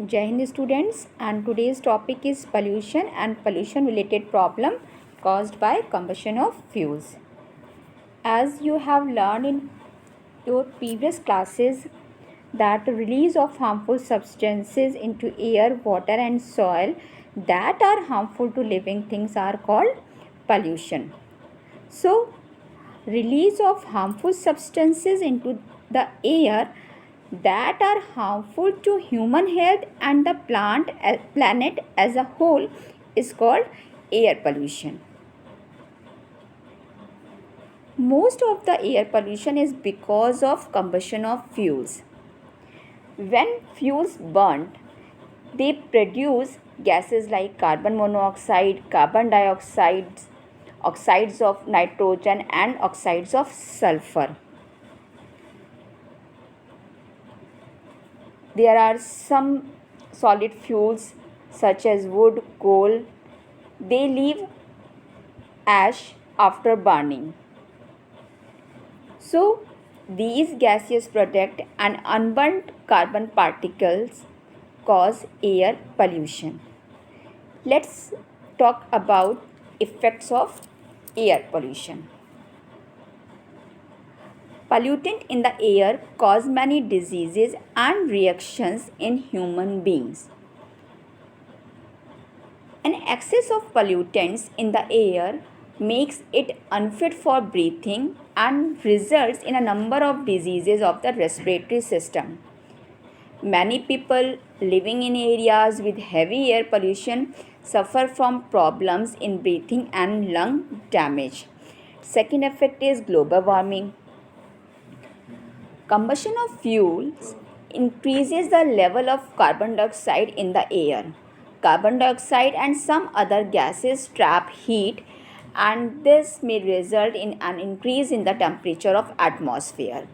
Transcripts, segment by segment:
Jai Hind students, and today's topic is pollution and pollution related problem caused by combustion of fuels. As you have learned in your previous classes that the release of harmful substances into air, water and soil that are harmful to living things are called pollution. So, release of harmful substances into the air that are harmful to human health and the planet as a whole is called air pollution. Most of the air pollution is because of combustion of fuels. When fuels burnt, they produce gases like carbon monoxide, carbon dioxide, oxides of nitrogen and oxides of sulfur. There are some solid fuels such as wood, coal. They leave ash after burning. So, these gaseous product and unburnt carbon particles cause air pollution. Let's talk about effects of air pollution. Pollutant in the air cause many diseases and reactions in human beings. An excess of pollutants in the air makes it unfit for breathing and results in a number of diseases of the respiratory system. Many people living in areas with heavy air pollution suffer from problems in breathing and lung damage. Second effect is global warming. Combustion of fuels increases the level of carbon dioxide in the air. Carbon dioxide and some other gases trap heat, and this may result in an increase in the temperature of atmosphere.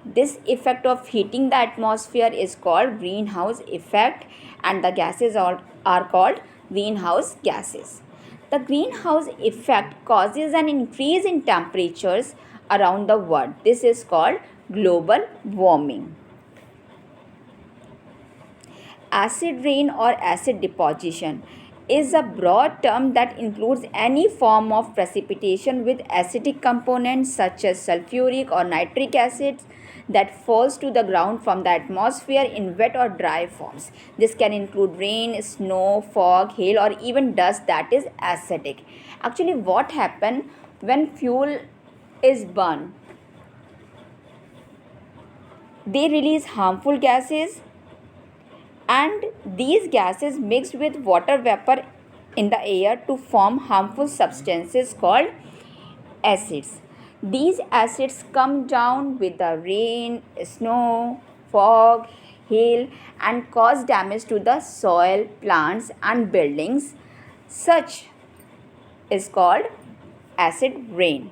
This effect of heating the atmosphere is called greenhouse effect, and the gases are called greenhouse gases. The greenhouse effect causes an increase in temperatures around the world. This is called global warming. Acid rain or acid deposition is a broad term that includes any form of precipitation with acidic components such as sulfuric or nitric acids that falls to the ground from the atmosphere in wet or dry forms. This can include rain, snow, fog, hail or even dust that is acidic. Actually, what happens when fuel is burned? They release harmful gases, and these gases mixed with water vapor in the air to form harmful substances called acids. These acids come down with the rain, snow, fog, hail and cause damage to the soil, plants and buildings. Such is called acid rain.